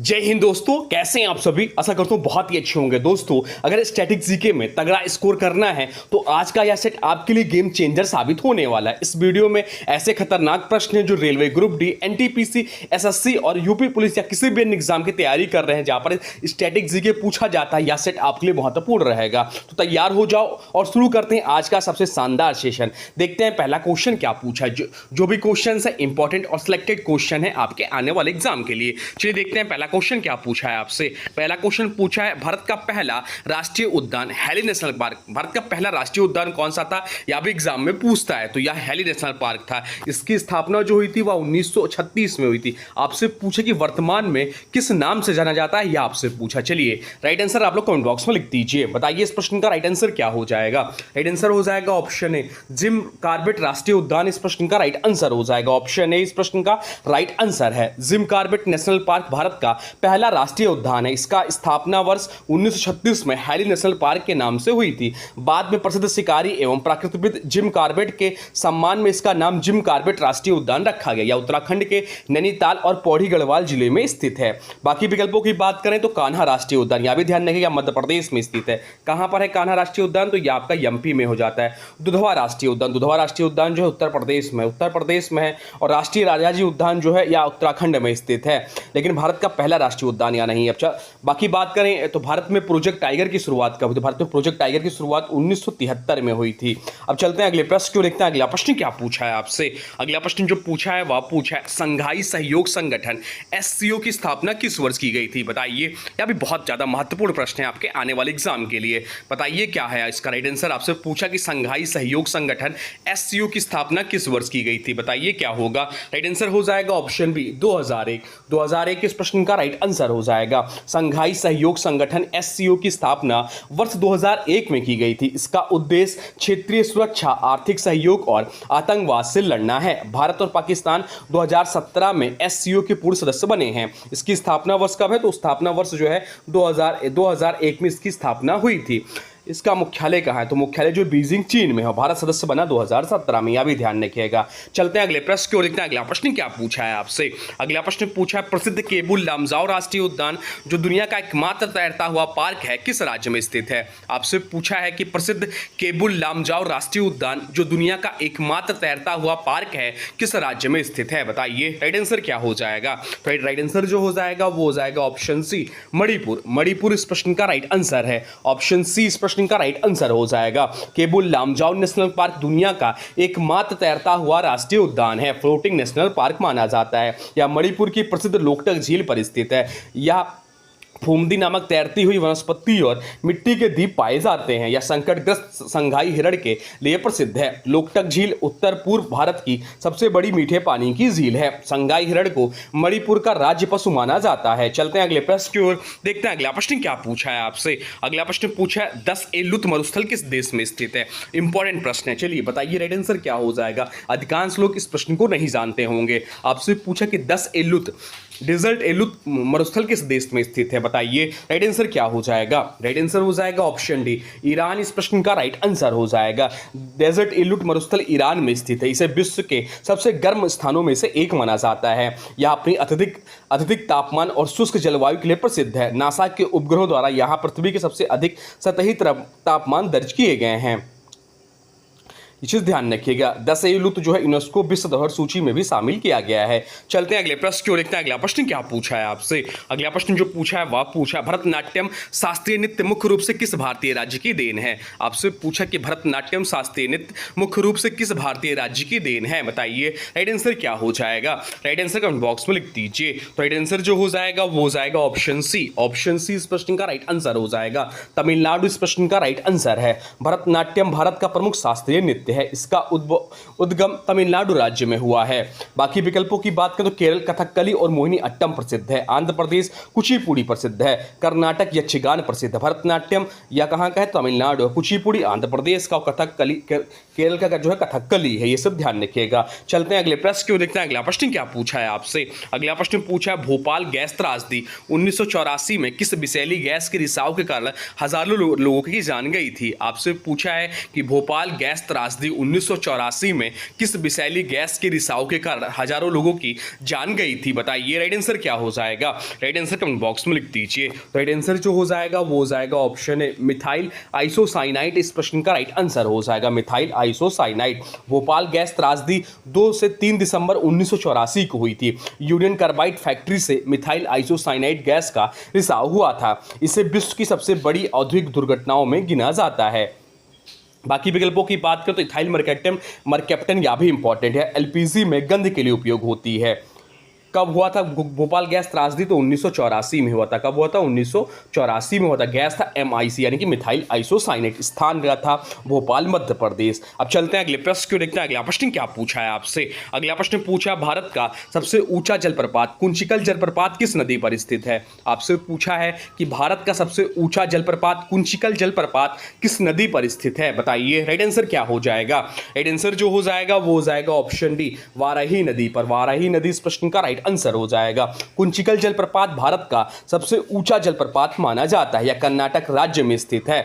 जय हिंद दोस्तों, कैसे हैं आप सभी। आशा करता हूं बहुत ही अच्छे होंगे। दोस्तों, अगर स्टैटिक जीके में तगड़ा स्कोर करना है तो आज का यह सेट आपके लिए गेम चेंजर साबित होने वाला है। इस वीडियो में ऐसे खतरनाक प्रश्न हैं जो railway group D, NTPC, SSC और यूपी पुलिस या किसी भी अन्य एग्जाम की तैयारी कर रहे हैं जहां पर स्टैटिक जीके पूछा जाता है। यह सेट आपके लिए महत्वपूर्ण रहेगा, तो तैयार हो जाओ और शुरू करते हैं आज का सबसे शानदार सेशन। देखते हैं पहला क्वेश्चन क्या पूछा है। जो भी क्वेश्चन है इंपॉर्टेंट और सिलेक्टेड क्वेश्चन है आपके आने वाले एग्जाम के लिए। चलिए देखते हैं पहला क्वेश्चन क्या पूछा है आपसे। पहला क्वेश्चन पूछा है, भारत का पहला राष्ट्रीय उद्यान हैली नेशनल पार्क। भारत का पहला राष्ट्रीय उद्यान कौन सा था, यह भी एग्जाम में पूछता है। तो यह हैली नेशनल पार्क था। इसकी स्थापना जो हुई थी वह 1936 में हुई थी। आपसे पूछे कि वर्तमान में किस नाम से जाना जाता है, यह आपसे पूछा। चलिए राइट आंसर आप लोग कमेंट बॉक्स में लिख दीजिए। बताइए इस प्रश्न का राइट आंसर क्या हो जाएगा। राइट आंसर हो जाएगा ऑप्शन ए, जिम कॉर्बेट राष्ट्रीय उद्यान इस प्रश्न का राइट आंसर हो जाएगा। ऑप्शन ए इस प्रश्न का राइट आंसर है। Jim Corbett national park Bharat का पहला राष्ट्रीय उद्यान है। इसका स्थापना वर्ष 1936 में हैली नेशनल पार्क के नाम से हुई थी। बाद में प्रसिद्ध शिकारी एवं प्राकृतिकविद जिम कॉर्बेट के सम्मान में इसका नाम जिम कॉर्बेट राष्ट्रीय उद्यान रखा गया। यह उत्तराखंड के नैनीताल और पौड़ी गढ़वाल जिले में स्थित है। बाकी विकल्पों की बात करें तो कान्हा राष्ट्रीय उद्यान, यह भी ध्यान रखिएगा मध्य प्रदेश में स्थित है। कहां पर है कान्हा राष्ट्रीय उद्यान, तो यह आपका एमपी में हो जाता है। दुधवा राष्ट्रीय उद्यान, दुधवा राष्ट्रीय उद्यान जो है उत्तर प्रदेश में है। और राष्ट्रीय राजाजी उद्यान जो है यह उत्तराखंड में स्थित है, लेकिन भारत का पहला राष्ट्रीय उद्यान या नहीं। अच्छा, बाकी बात करें तो भारत में प्रोजेक्ट टाइगर की शुरुआत कब हुई थी। भारत में प्रोजेक्ट टाइगर की शुरुआत 1973 में हुई थी। अब चलते हैं अगले प्रश्न क्यों देखते हैं। अगला प्रश्न क्या पूछा है आपसे। अगला प्रश्न जो पूछा है वह पूछा है, संघाई सहयोग संगठन एससीओ की स्थापना किस वर्ष की गई थी। बताइए, यह भी बहुत ज्यादा महत्वपूर्ण प्रश्न है आपके आने वाले एग्जाम के लिए। बताइए क्या है इसका राइट आंसर। आपसे पूछा कि संघाई सहयोग संगठन एससीओ की स्थापना किस वर्ष की गई थी। बताइए क्या होगा। राइट आंसर हो जाएगा ऑप्शन बी 2001। 2001 इस प्रश्न का राइट आंसर हो जाएगा। संघाई सहयोग संगठन एससीओ की स्थापना वर्ष 2001 में की गई थी। इसका उद्देश्य क्षेत्रीय सुरक्षा, आर्थिक सहयोग और आतंकवाद से लड़ना है। भारत और पाकिस्तान 2017 में एससीओ के पूर्व सदस्य बने हैं। इसकी स्थापना वर्ष कब है, तो स्थापना वर्ष जो है 2001 में इसकी स्थापना हुई थी। इसका मुख्यालय कहाँ है, तो मुख्यालय जो बीजिंग चीन में है। भारत सदस्य बना 2017 में, यह भी ध्यान रखिएगा। चलते हैं अगले प्रश्न की ओर देखते हैं। अगला प्रश्न क्या पूछा है आपसे। अगला प्रश्न पूछा है, प्रसिद्ध केबुल लामजाओ राष्ट्रीय उद्यान जो दुनिया का एकमात्र तैरता हुआ पार्क है किस राज्य में स्थित है। आपसे पूछा है कि प्रसिद्ध केबुल लामजाओ राष्ट्रीय उद्यान जो दुनिया का एकमात्र तैरता हुआ पार्क है किस राज्य में स्थित है। बताइए राइट आंसर क्या हो जाएगा। तो राइट आंसर जो हो जाएगा वो हो जाएगा ऑप्शन सी, मणिपुर। मणिपुर इस प्रश्न का राइट आंसर है। ऑप्शन सी इस प्रश्न का राइट आंसर हो जाएगा। केबुल लामजाओ नेशनल पार्क दुनिया का एकमात्र तैरता हुआ राष्ट्रीय उद्यान है। फ्लोटिंग नेशनल पार्क माना जाता है। यह मणिपुर की प्रसिद्ध लोकटक झील पर स्थित है। यह फूमदी नामक तैरती हुई वनस्पति और मिट्टी के द्वीप पाए जाते हैं। यह संकटग्रस्त संघाई हिरण के लिए प्रसिद्ध है। लोकटक झील उत्तर पूर्व भारत की सबसे बड़ी मीठे पानी की झील है। संघाई हिरण को मणिपुर का राज्य पशु माना जाता है। चलते हैं अगले प्रश्न की ओर देखते हैं। अगला प्रश्न क्या पूछा है आपसे। अगला प्रश्न पूछा है, 10 एलुत मरुस्थल किस देश में स्थित है। इंपॉर्टेंट प्रश्न है। चलिए बताइए राइट आंसर क्या हो जाएगा। अधिकांश लोग इस प्रश्न को नहीं जानते होंगे। आपसे पूछा कि 10 एलुत डेजर्ट एलुत मरुस्थल किस देश में स्थित है। बताइए राइट आंसर क्या हो जाएगा। राइट आंसर हो जाएगा ऑप्शन डी, ईरान इस प्रश्न का राइट आंसर हो जाएगा। डेजर्ट एलुत मरुस्थल ईरान में स्थित है। इसे विश्व के सबसे गर्म स्थानों में से एक माना जाता है। यह अपनी अत्यधिक तापमान और शुष्क जलवायु के लिए प्रसिद्ध है। नासा के उपग्रहों द्वारा यहाँ पृथ्वी के सबसे अधिक सतही तापमान दर्ज किए गए हैं। ये चीज ध्यान रखिएगा। 10 एलुत जो है यूनेस्को विश्व धरोहर सूची में भी शामिल किया गया है। चलते हैं अगले प्रश्न की ओर देखते हैं। अगला प्रश्न क्या पूछा है आपसे। अगला प्रश्न जो पूछा है वह पूछा, भरतनाट्यम शास्त्रीय नृत्य मुख्य रूप से किस भारतीय राज्य की देन है। आपसे पूछा कि भरतनाट्यम शास्त्रीय नृत्य मुख्य रूप से किस भारतीय राज्य की देन है। बताइए राइट आंसर क्या हो जाएगा। राइट आंसर कमेंट बॉक्स में लिख दीजिए। तो राइट आंसर जो हो जाएगा वो हो जाएगा ऑप्शन सी। ऑप्शन सी इस प्रश्न का राइट आंसर हो जाएगा। तमिलनाडु इस प्रश्न का राइट आंसर है। भरतनाट्यम भारत का प्रमुख शास्त्रीय नृत्य है। इसका उद्गम तमिलनाडु राज्य में हुआ है। बाकी विकल्पों की बात करें तो केरल कथकली और मोहिनी अट्टम प्रसिद्ध है। आंध्र प्रदेश कुचिपुड़ी प्रसिद्ध है। कर्नाटक यक्षगान प्रसिद्ध है। भरतनाट्यम या कहाँ का है, तमिलनाडु। कुचिपुड़ी आंध्र प्रदेश का, कथकली केरल का जो है कथकली है। ये सब ध्यान रखिएगा। चलते हैं अगले प्रश्न क्यों देखते हैं। अगला प्रश्न क्या पूछा है आपसे। अगला प्रश्न पूछा है, भोपाल गैस त्रासदी 1984 में किस विषैली गैस के रिसाव के कारण हजारों लोगों की जान गई थी। आपसे पूछा है कि भोपाल गैस त्रासदी त्रासदी 1984 में किस विषैली गैस के रिसाव के कारण हजारों लोगों की जान गई थी? बताइए राइट आंसर क्या हो जाएगा? राइट आंसर कमेंट बॉक्स में लिख दीजिए। राइट आंसर जो हो जाएगा वो हो जाएगा ऑप्शन ए मिथाइल आइसोसाइनाइड। इस प्रश्न का राइट आंसर हो जाएगा मिथाइल आइसोसाइनाइड। भोपाल गैस त्रासदी 2 से 3 दिसंबर 1984 को हुई थी। यूनियन कार्बाइड फैक्ट्री से मिथाइल आइसोसाइनाइड गैस का रिसाव हुआ था। इसे विश्व की सबसे बड़ी औद्योगिक दुर्घटनाओं में गिना जाता है। बाकी विकल्पों की बात करें तो इथाइल मरकैप्टन यह भी इंपॉर्टेंट है, एलपीजी में गंध के लिए उपयोग होती है। कब हुआ था भोपाल गैस त्रासदी? तो 1984 में हुआ था। कब हुआ था? 1984 में हुआ था। गैस था MIC यानी कि मिथाइल आइसोसाइनेट। स्थान गया था भोपाल मध्य प्रदेश। अब चलते हैं अगले प्रश्न को देखते हैं। अगला प्रश्न क्या पूछा है आपसे? अगला प्रश्न पूछा भारत का सबसे ऊंचा जलप्रपात कुंचिकल जलप्रपात किस नदी पर स्थित है? आपसे पूछा है कि भारत का सबसे ऊंचा जलप्रपात कुंचिकल जलप्रपात किस नदी पर स्थित है? बताइए राइट आंसर क्या हो जाएगा? राइट आंसर जो हो जाएगा वो हो जाएगा ऑप्शन डी वाराही नदी पर। वाराही नदी इस प्रश्न का राइट आंसर हो जाएगा। कुंचिकल जलप्रपात भारत का सबसे ऊंचा जलप्रपात माना जाता है या कर्नाटक राज्य में स्थित है।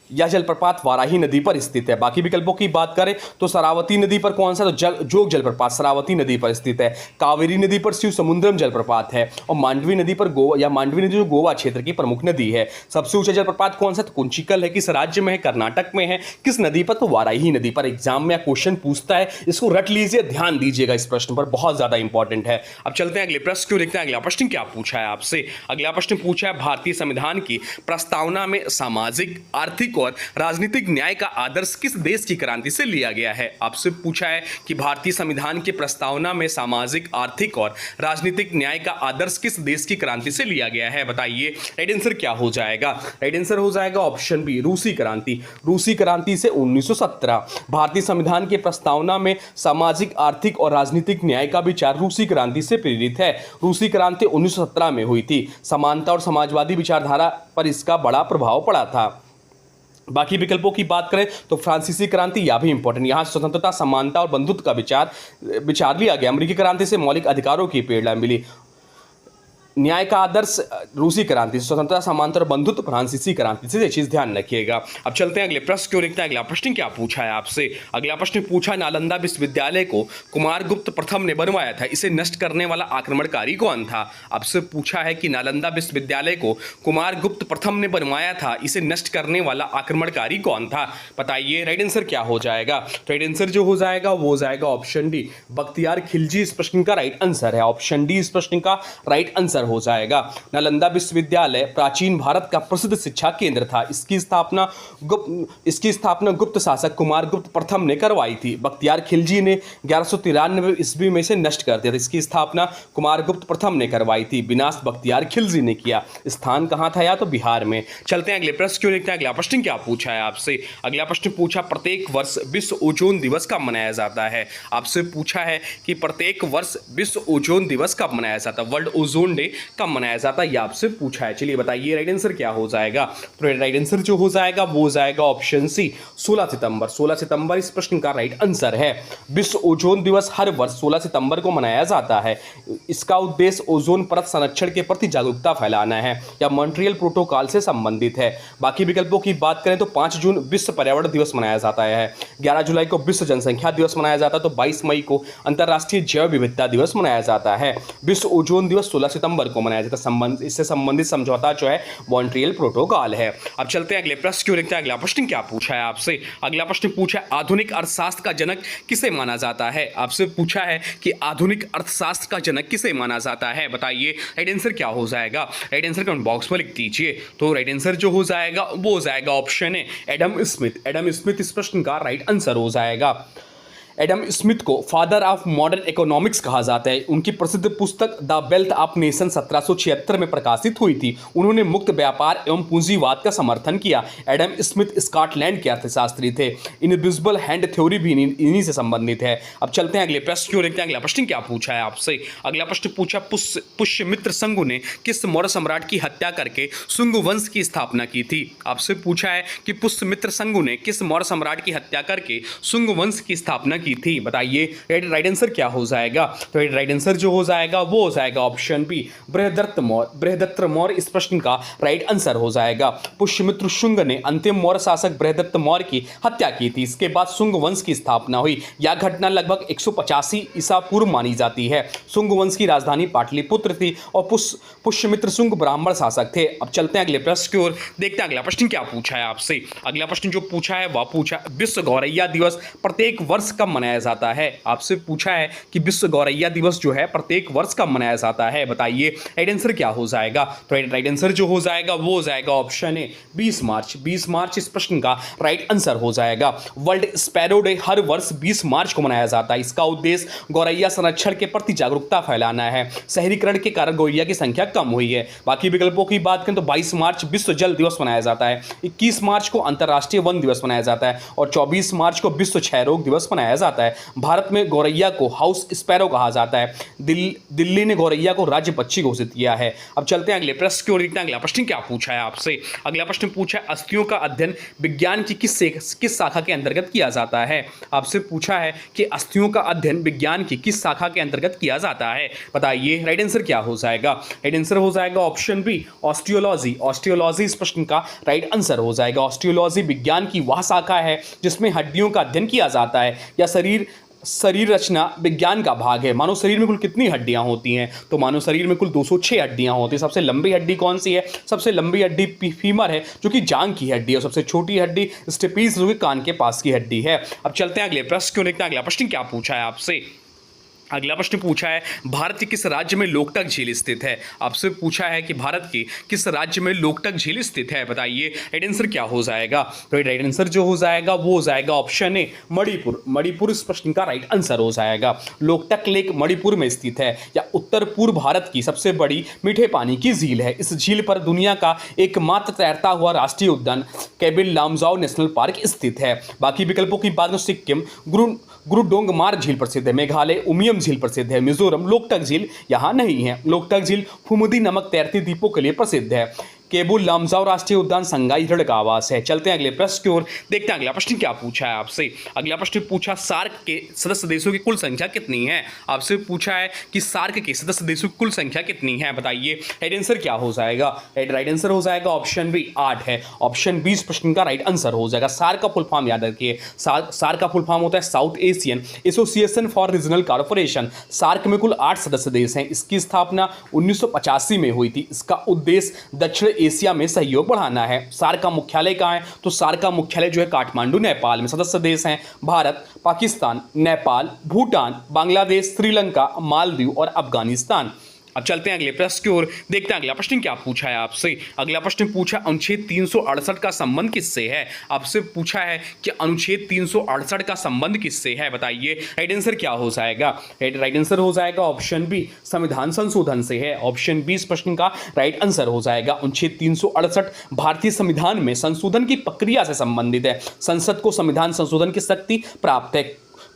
यह जलप्रपात वाराही नदी पर स्थित है। बाकी विकल्पों की बात करें तो शरावती नदी पर कौन सा? तो जोग जलप्रपात शरावती नदी पर स्थित है। कावेरी नदी पर शिव समुद्रम जलप्रपात है और मांडवी नदी पर मांडवी नदी जो गोवा क्षेत्र की प्रमुख नदी है। सबसे ऊंचा जलप्रपात कौन सा? तो कुंचिकल है। किस राज्य में है? कर्नाटक में है। किस नदी पर? तो वाराही नदी पर। एग्जाम में क्वेश्चन पूछता है, इसको रट लीजिए, ध्यान दीजिएगा, इस प्रश्न पर बहुत ज्यादा इंपॉर्टेंट है। अब चलते हैं अगले प्रश्न को देखते हैं। अगला प्रश्न क्या पूछा है आपसे? अगला प्रश्न पूछा है भारतीय संविधान की प्रस्तावना में सामाजिक, आर्थिक और राजनीतिक न्याय का आदर्श किस देश की क्रांति से लिया गया है? आपसे पूछा है कि भारतीय संविधान की प्रस्तावना में सामाजिक, आर्थिक और राजनीतिक न्याय का आदर्श किस देश की क्रांति से लिया गया है? बताइए राइट आंसर क्या हो जाएगा? राइट आंसर हो जाएगा ऑप्शन बी रूसी क्रांति। रूसी क्रांति से 1917। भारतीय संविधान की प्रस्तावना में सामाजिक, आर्थिक और राजनीतिक न्याय का विचार रूसी क्रांति से प्रेरित है। रूसी क्रांति 1917 में हुई थी। समानता और समाजवादी विचारधारा पर इसका बड़ा प्रभाव पड़ा था। बाकी विकल्पों की बात करें तो फ्रांसीसी क्रांति, यह भी इंपॉर्टेंट। यहाँ स्वतंत्रता, समानता और बंधुत्व का विचार लिया गया। अमेरिकी क्रांति से मौलिक अधिकारों की प्रेरणा मिली। न्याय का आदर्श रूसी क्रांति, स्वतंत्रता, समानता और बंधुत्व फ्रांसीसी क्रांति से। ये चीज ध्यान रखिएगा। अब चलते हैं अगले प्रश्न को देखते हैं। अगला प्रश्न क्या पूछा है आपसे? अगला प्रश्न पूछा नालंदा विश्वविद्यालय को कुमारगुप्त प्रथम ने बनवाया था, इसे नष्ट करने वाला आक्रमणकारी कौन था? आपसे पूछा है कि नालंदा विश्वविद्यालय को कुमारगुप्त प्रथम ने बनवाया था, इसे नष्ट करने वाला आक्रमणकारी कौन था? बताइए राइट आंसर क्या हो जाएगा? राइट आंसर जो हो जाएगा वो हो जाएगा ऑप्शन डी बख्तियार खिलजी इस प्रश्न का राइट आंसर है। ऑप्शन डी इस प्रश्न का राइट आंसर हो जाएगा। नालंदा विश्वविद्यालय प्राचीन भारत का प्रसिद्ध शिक्षा केंद्र था। इसकी स्थापना गुप्त शासक कुमारगुप्त प्रथम ने करवाई थी। बख्तियार खिलजी ने 1193 ईस्वी में इसे नष्ट कर दिया था। इसकी स्थापना कुमारगुप्त प्रथम ने करवाई थी। विनाश बख्तियार खिलजी ने किया। स्थान कहाँ था? या तो बिहार में। चलते हैं अगले प्रश्न क्यों देखते हैं। अगला प्रश्न क्या पूछा है आपसे? अगला प्रश्न पूछा प्रत्येक वर्ष विश्व ओजोन दिवस कब मनाया जाता है? आपसे पूछा है कि प्रत्येक वर्ष विश्व ओजोन दिवस कब मनाया जाता है, वर्ल्ड ओजोन डे कब मनाया जाता है, यह आपसे पूछा है। चलिए बताइए राइट आंसर क्या हो जाएगा? तो राइट आंसर जो हो जाएगा वो हो जाएगा ऑप्शन सी 16 सितंबर। 16 सितंबर इस प्रश्न का राइट आंसर है। विश्व ओजोन दिवस हर वर्ष 16 सितंबर को मनाया जाता है। इसका उद्देश्य ओजोन परत संरक्षण के प्रति जागरूकता फैलाना है या मॉन्ट्रियल प्रोटोकॉल से संबंधित है। बाकी विकल्पों की बात करें तो 5 जून विश्व पर्यावरण दिवस मनाया जाता है, 11 जुलाई को विश्व जनसंख्या दिवस मनाया जाता है, तो 22 मई को अंतर्राष्ट्रीय जैव विविधता दिवस मनाया जाता है। विश्व ओजोन दिवस 16 सितंबर को मनाया जाता है। इससे संबंधित समझौता जो है मॉन्ट्रियल प्रोटोकॉल है। अब चलते हैं अगले प्रश्न क्यों देखते हैं। अगला प्रश्न क्या पूछा है आपसे? अगला प्रश्न पूछा है आधुनिक अर्थशास्त्र का जनक किसे माना जाता है? आपसे पूछा है कि आधुनिक अर्थशास्त्र का जनक किसे माना जाता है? बताइए राइट आंसर क्या हो जाएगा? राइट आंसर कमेंट बॉक्स में लिख दीजिए। तो राइट आंसर जो हो जाएगा वो हो जाएगा ऑप्शन है एडम स्मिथ। एडम स्मिथ इस प्रश्न का राइट आंसर हो जाएगा। एडम स्मिथ को फादर ऑफ मॉडर्न इकोनॉमिक्स कहा जाता है। उनकी प्रसिद्ध पुस्तक द वेल्थ ऑफ नेशन 1776 में प्रकाशित हुई थी। उन्होंने मुक्त व्यापार एवं पूंजीवाद का समर्थन किया। एडम स्मिथ स्कॉटलैंड के अर्थशास्त्री थे। इनविजिबल हैंड थ्योरी भी इन्हीं से संबंधित है। अब चलते हैं अगले प्रश्न क्यों देखते हैं। अगला प्रश्न क्या पूछा है आपसे? अगला प्रश्न पूछा पुष्यमित्र संगु ने किस मौर्य सम्राट की हत्या करके शुंग वंश की स्थापना की थी? आपसे पूछा है कि पुष्यमित्र संगु ने किस मौर्य सम्राट की हत्या करके शुंग वंश की स्थापना की की थी? बताइए राइट आंसर क्या हो जाएगा? तो राइट आंसर जो हो जाएगा वो हो जाएगा ऑप्शन बी, बृहदत्त मौर्य। बृहदत्त मौर्य इस प्रश्न का राइट आंसर हो जाएगा। पुष्यमित्र शुंग ने अंतिम मौर्य शासक बृहदत्त मौर्य की हत्या की थी। इसके बाद शुंग वंश की स्थापना हुई। यह घटना लगभग 185 ईसा पूर्व मानी जाती है। शुंग वंश की राजधानी पाटलिपुत्र थी और पुष्यमित्र शुंग ब्राह्मण शासक थे। अब चलते हैं अगले प्रश्न की ओर, देखते हैं अगला प्रश्न क्या पूछा है आपसे। अगला प्रश्न जो पूछा है वह पूछा, विश्व गौरैया दिवस प्रत्येक वर्ष कब मनाया जाता है? आपसे पूछा है कि विश्व गौरैया दिवस जो है प्रत्येक वर्ष कब मनाया जाता है? बताइए राइट आंसर क्या हो जाएगा? तो राइट आंसर जो हो जाएगा वो हो जाएगा ऑप्शन ए, 20 मार्च। 20 मार्च इस प्रश्न का राइट आंसर हो जाएगा। वर्ल्ड स्पैरो डे हर वर्ष 20 मार्च को मनाया जाता है। इसका उद्देश्य गौरैया संरक्षण के प्रति जागरूकता फैलाना है। शहरीकरण के कारण गौरैया की संख्या कम हुई है। बाकी विकल्पों की बात करें तो 22 मार्च विश्व जल दिवस मनाया जाता है, 21 मार्च को अंतर्राष्ट्रीय वन दिवस मनाया जाता है और 24 मार्च को विश्व क्षय रोग दिवस मनाया जाता है। भारत में गौरैया को हाउस स्पैरो कहा जाता है। दिल्ली ने गौरैया को राज्य पक्षी घोषित किया है। अब चलते हैं अगले प्रश्न की ओर, देखते हैं अगला प्रश्न क्या पूछा है आपसे। अगला प्रश्न पूछा है, अस्थियों का अध्ययन विज्ञान की किस शाखा के अंतर्गत किया जाता है? आपसे पूछा है कि अस्थियों का अध्ययन विज्ञान की किस शाखा के अंतर्गत किया जाता है? बताइए राइट आंसर क्या हो जाएगा? राइट आंसर हो जाएगा ऑप्शन बी, ऑस्टियोलॉजी। ऑस्टियोलॉजी इस प्रश्न का राइट आंसर हो जाएगा। ऑस्टियोलॉजी विज्ञान की वह शाखा है जिसमें हड्डियों का अध्ययन किया जाता है या शरीर रचना विज्ञान का भाग है। मानव शरीर में कुल कितनी हड्डियां होती हैं? तो मानव शरीर में कुल 206 हड्डियां होती हैं। सबसे लंबी हड्डी कौन सी है? सबसे लंबी हड्डी फीमर है जो कि जांघ की हड्डी है, और सबसे छोटी हड्डी स्टेपीज जो कि कान के पास की हड्डी है। अब चलते हैं अगले प्रश्न क्यों, देखते हैं अगला प्रश्न क्या पूछा है आपसे। अगला प्रश्न पूछा है, भारत के किस राज्य में लोकटक झील स्थित है? आपसे पूछा है कि भारत के किस राज्य में लोकटक झील स्थित है? बताइए राइट आंसर क्या हो जाएगा? तो राइट आंसर जो हो जाएगा वो हो जाएगा ऑप्शन ए, मणिपुर। मणिपुर इस प्रश्न का राइट आंसर हो जाएगा। लोकटक लेक मणिपुर में स्थित है। या उत्तर पूर्व भारत की सबसे बड़ी मीठे पानी की झील है। इस झील पर दुनिया का एकमात्र तैरता हुआ राष्ट्रीय उद्यान केबिन लामजाओ नेशनल पार्क स्थित है। बाकी विकल्पों की बात करें, सिक्किम गुरुडोंगमार झील प्रसिद्ध है, मेघालय उमियम झील प्रसिद्ध है, मिजोरम लोकटक झील यहाँ नहीं है। लोकटक झील फुमुदी नमक तैरती द्वीपों के लिए प्रसिद्ध है। केबुल लामजाओ राष्ट्रीय उद्यान संगाई हिरण का आवास है। चलते हैं अगले प्रश्न की ओर, देखते हैं अगला प्रश्न क्या पूछा है आपसे। अगला प्रश्न पूछा, सार्क के सदस्य देशों की कुल संख्या कितनी है? आपसे पूछा है कि सार्क के सदस्य देशों की कुल संख्या कितनी है? बताइए राइट आंसर क्या हो जाएगा? राइट आंसर हो जाएगा ऑप्शन बी, 8 है। ऑप्शन बी इस प्रश्न का राइट आंसर हो जाएगा। सार्क का फुल फॉर्म याद रखिए, सार्क का फुल फॉर्म होता है South Asian Association for Regional corporation. SAARC में कुल 8 सदस्य देश हैं। इसकी स्थापना 1985 में हुई थी। इसका उद्देश्य दक्षिण एशिया में सहयोग बढ़ाना है। सार्क का मुख्यालय कहाँ है? तो सार्क का मुख्यालय जो है काठमांडू नेपाल में। सदस्य देश हैं भारत, पाकिस्तान, नेपाल, भूटान, बांग्लादेश, श्रीलंका, मालदीव और अफगानिस्तान। अब चलते हैं अगले प्रश्न की ओर, देखते हैं अगला प्रश्न क्या पूछा है आपसे। अगला प्रश्न पूछा, अनुच्छेद 368 का संबंध किससे है? आपसे पूछा है कि अनुच्छेद 368 का संबंध किससे है? बताइए राइट आंसर क्या हो जाएगा? राइट आंसर हो जाएगा ऑप्शन बी, संविधान संशोधन से है। ऑप्शन बी इस प्रश्न का राइट आंसर हो जाएगा। अनुच्छेद 368 भारतीय संविधान में संशोधन की प्रक्रिया से संबंधित है। संसद को संविधान संशोधन की शक्ति प्राप्त है।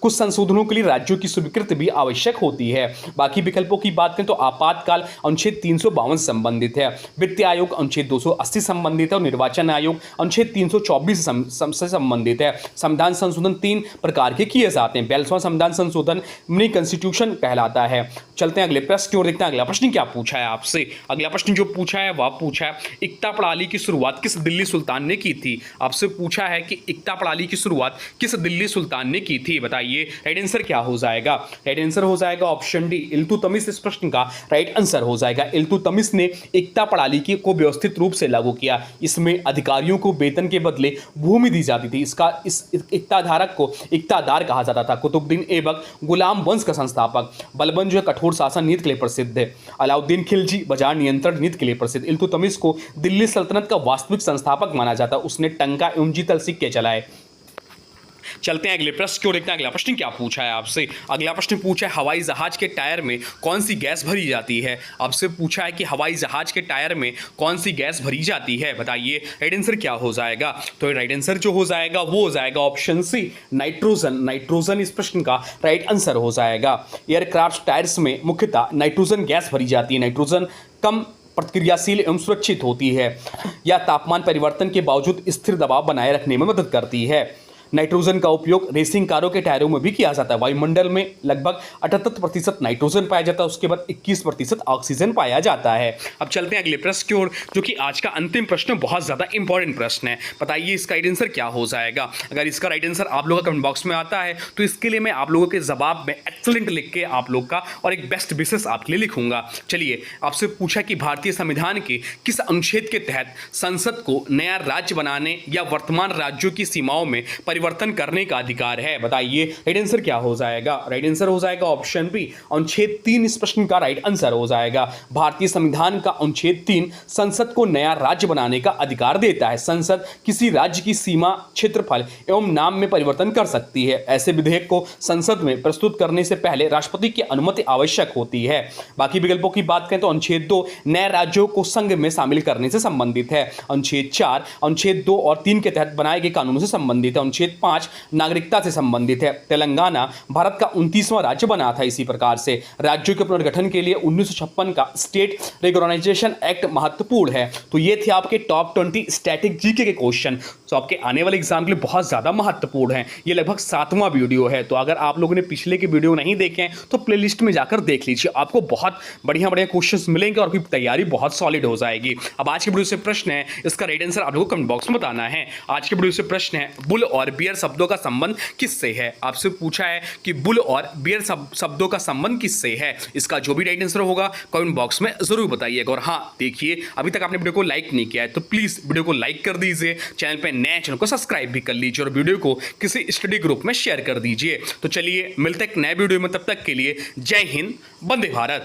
कुछ संशोधनों के लिए राज्यों की स्वीकृति भी आवश्यक होती है। बाकी विकल्पों की बात करें तो आपातकाल अनुच्छेद 352 से संबंधित है, वित्त आयोग अनुच्छेद 280 संबंधित है और निर्वाचन आयोग अनुच्छेद 324 से संबंधित है। संविधान संशोधन 3 प्रकार के किए जाते हैं। 42वां संविधान संशोधन मिनी कॉन्स्टिट्यूशन कहलाता है। चलते हैं अगले प्रश्न की ओर, देखते हैं अगला प्रश्न क्या पूछा है आपसे। अगला प्रश्न जो पूछा है वह पूछा है, इक्ता प्रणाली की शुरुआत किस दिल्ली सुल्तान ने की थी? आपसे पूछा है कि इक्ता प्रणाली की शुरुआत किस दिल्ली सुल्तान ने की थी? बताइए राइट आंसर क्या हो जाएगा? राइट आंसर हो जाएगा ऑप्शन डी, इल्तुतमिश इस प्रश्न का राइट आंसर हो जाएगा। इल्तुतमिश ने इक्ता प्रणाली को व्यवस्थित रूप से लागू किया। इसमें अधिकारियों को वेतन के बदले भूमि दी जाती थी। इस इक्ता धारक को इक्तादार कहा जाता था। कुतुबुद्दीन ऐबक गुलाम वंश का संस्थापक। बलबन जो है कठोर शासन नीति के लिए प्रसिद्ध है। अलाउद्दीन खिलजी बाजार नियंत्रण नीति के लिए प्रसिद्ध। इल्तुतमिश को दिल्ली सल्तनत का वास्तविक संस्थापक माना जाता है। उसने टंका एवं जीतल सिक्के चलाए। चलते हैं अगले प्रश्न की ओर, देखते हैं अगला प्रश्न क्या पूछा है आपसे। अगला प्रश्न पूछा है, हवाई जहाज के टायर में कौन सी गैस भरी जाती है? आपसे पूछा है कि हवाई जहाज के टायर में कौन सी गैस भरी जाती है? बताइए राइट आंसर क्या हो जाएगा? तो राइट आंसर जो हो जाएगा वो हो जाएगा ऑप्शन सी, नाइट्रोजन। नाइट्रोजन इस प्रश्न का राइट आंसर हो जाएगा। एयरक्राफ्ट टायर्स में मुख्यतः नाइट्रोजन गैस भरी जाती है। नाइट्रोजन कम प्रतिक्रियाशील एवं सुरक्षित होती है या तापमान परिवर्तन के बावजूद स्थिर दबाव बनाए रखने में मदद करती है। नाइट्रोजन का उपयोग रेसिंग कारों के टायरों में भी किया जाता है। वायुमंडल में लगभग 78% नाइट्रोजन पाया जाता है, उसके बाद 21% ऑक्सीजन पाया जाता है। अब चलते हैं अगले प्रश्न की ओर, जो कि आज का अंतिम प्रश्न बहुत ज्यादा इंपॉर्टेंट प्रश्न है। बताइए इसका राइट आंसर क्या हो जाएगा। अगर इसका राइट आंसर आप लोगों का कमेंट बॉक्स में आता है तो इसके लिए मैं आप लोगों के जवाब में एक्सीलेंट लिख के आप लोग का और एक बेस्ट विशेष आपके लिए लिखूंगा। चलिए, आपसे पूछा कि भारतीय संविधान के किस अनुच्छेद के तहत संसद को नया राज्य बनाने या वर्तमान राज्यों की सीमाओं में परिवर्तन करने का अधिकार है। बताइए राइट आंसर क्या हो जाएगा। राइट आंसर हो जाएगा ऑप्शन बी, अनुच्छेद 3 इस प्रश्न का राइट आंसर हो जाएगा। भारतीय संविधान का अनुच्छेद 3 संसद को नया राज्य बनाने का अधिकार देता है। संसद किसी राज्य की सीमा, क्षेत्रफल एवं नाम में परिवर्तन कर सकती है। ऐसे विधेयक को संसद में प्रस्तुत करने से पहले राष्ट्रपति की अनुमति आवश्यक होती है। बाकी विकल्पों की बात करें तो अनुच्छेद 2 नए राज्यों को संघ में शामिल करने से संबंधित है। अनुच्छेद 4 अनुच्छेद 2 और 3 के तहत बनाए गए कानूनों से संबंधित है। अनुच्छेद 5 नागरिकता से संबंधित है। तेलंगाना भारत का 29वां राज्य बना था। इसी प्रकार से राज्यों के पुनर्गठन के लिए 1956 का स्टेट रिकॉग्नाइजेशन एक्ट महत्वपूर्ण है। तो ये थे आपके टॉप 20 स्टैटिक जीके के क्वेश्चन, जो आपके आने वाले एग्जाम के लिए बहुत ज्यादा महत्वपूर्ण है। ये लगभग 7वां वीडियो है, तो अगर आप लोगों ने पिछले के वीडियो नहीं देखे हैं तो प्लेलिस्ट में जाकर देख लीजिए, आपको बहुत बढ़िया बढ़िया क्वेश्चंस मिलेंगे और आपकी तैयारी बहुत सॉलिड हो जाएगी। अब आज के वीडियो से प्रश्न है, इसका राइट आंसर आप लोगों को कमेंट बॉक्स में बताना है। आज के वीडियो से प्रश्न है, बुल और बियर शब्दों का संबंध किससे है। आपसे पूछा है कि बुल और बियर शब्दों का संबंध किससे है। इसका जो भी राइट आंसर होगा कमेंट बॉक्स में जरूर बताइएगा। और हाँ, देखिए अभी तक आपने वीडियो को लाइक नहीं किया है तो प्लीज वीडियो को लाइक कर दीजिए, चैनल पे नए चैनल को सब्सक्राइब भी कर लीजिए और वीडियो को किसी स्टडी ग्रुप में शेयर कर दीजिए। तो चलिए मिलते हैं एक नए वीडियो में, तब तक के लिए जय हिंद, वंदे भारत।